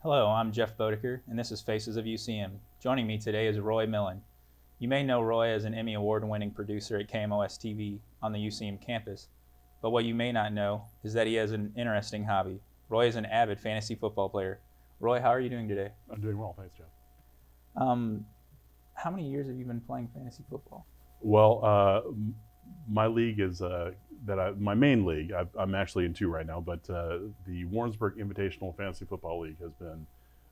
Hello, I'm Geoff Boedeker, and this is Faces of UCM. Joining me today is Roy Millen. You may know Roy as an Emmy Award-winning producer at KMOS-TV on the UCM campus, but what you may not know is that he has an interesting hobby. Roy is an avid fantasy football player. Roy, how are you doing today? I'm doing well, thanks, Jeff. How many years have you been playing fantasy football? Well, my league is my main league. I'm actually in two right now, but the Warrensburg Invitational Fantasy Football League has been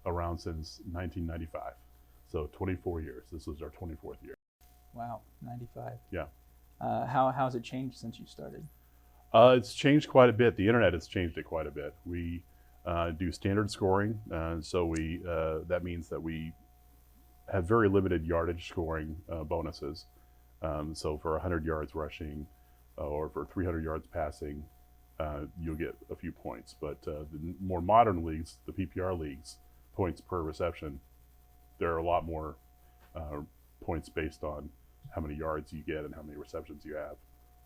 around since 1995, so 24 years. This is our 24th year. Wow, 95. Yeah. How has it changed since you started? It's changed quite a bit. The internet has changed it quite a bit. We do standard scoring, so that means that we have very limited yardage scoring bonuses. So for 100 yards rushing or for 300 yards passing, you'll get a few points. But the more modern leagues, the PPR leagues, points per reception, there are a lot more points based on how many yards you get and how many receptions you have,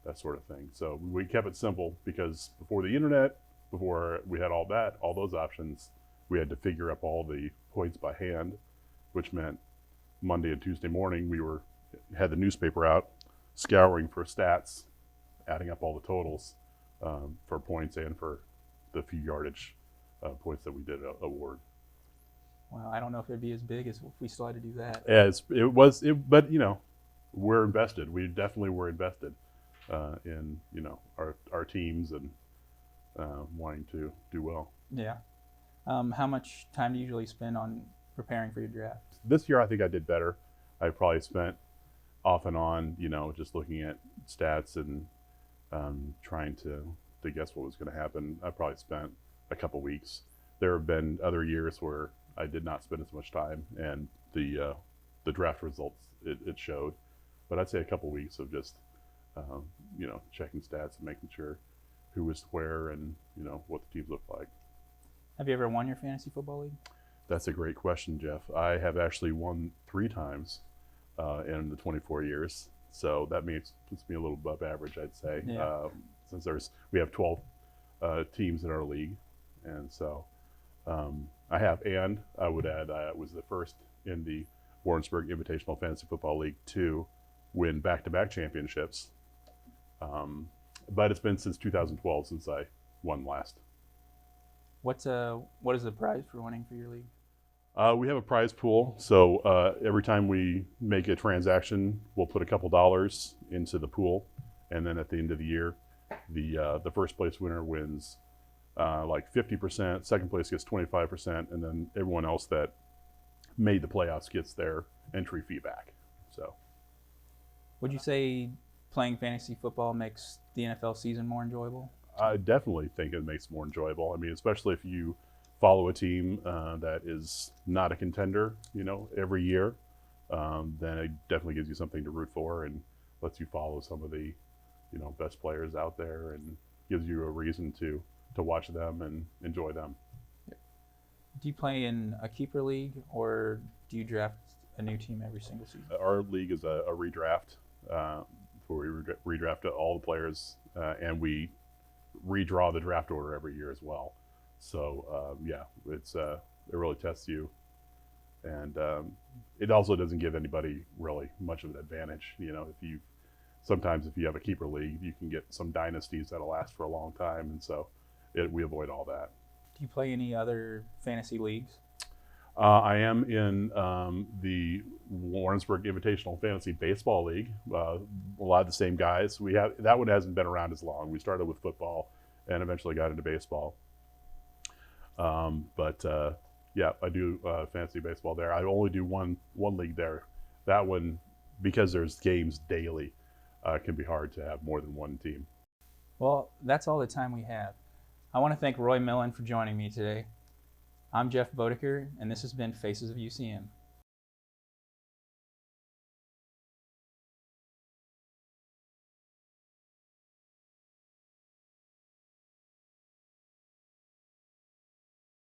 that sort of thing. So we kept it simple because before the internet, before we had all those options, we had to figure up all the points by hand, which meant Monday and Tuesday morning we had the newspaper out, scouring for stats, adding up all the totals for points and for the few yardage points that we did award. Well, I don't know if it'd be as big as if we still had to do that. Yeah, but you know, we're invested. We definitely were invested in our teams and wanting to do well. Yeah. How much time do you usually spend on preparing for your draft? This year, I think I did better. I probably spent off and on, just looking at stats and trying to guess what was going to happen. I probably spent a couple weeks. There have been other years where I did not spend as much time, and the draft results it showed. But I'd say a couple weeks of just checking stats and making sure who was where and what the teams looked like. Have you ever won your fantasy football league? That's a great question, Jeff. I have actually won 3 times in the 24 years, so that puts me a little above average, I'd say. Yeah. Since we have 12 teams in our league, and so and I would add I was the first in the Warrensburg Invitational Fantasy Football League to win back-to-back championships. But it's been since 2012 since I won last. What is the prize for winning for your league? We have a prize pool, so every time we make a transaction, we'll put a couple dollars into the pool, and then at the end of the year, the first place winner wins like 50%, second place gets 25%, and then everyone else that made the playoffs gets their entry fee back. So, would you say playing fantasy football makes the NFL season more enjoyable? I definitely think it makes it more enjoyable. I mean, especially if you follow a team that is not a contender, every year, then it definitely gives you something to root for and lets you follow some of the, best players out there and gives you a reason to watch them and enjoy them. Do you play in a keeper league or do you draft a new team every single season? Our league is a redraft, where we redraft all the players and we redraw the draft order every year as well. So it really tests you, and it also doesn't give anybody really much of an advantage. Sometimes if you have a keeper league, you can get some dynasties that'll last for a long time, and so we avoid all that. Do you play any other fantasy leagues? I am in the Warrensburg Invitational Fantasy Baseball League. A lot of the same guys. That one hasn't been around as long. We started with football and eventually got into baseball. I do fantasy baseball there. I only do one league there. That one, because there's games daily, can be hard to have more than one team. Well, that's all the time we have. I want to thank Roy Millen for joining me today. I'm Geoff Boedeker, and this has been Faces of UCM.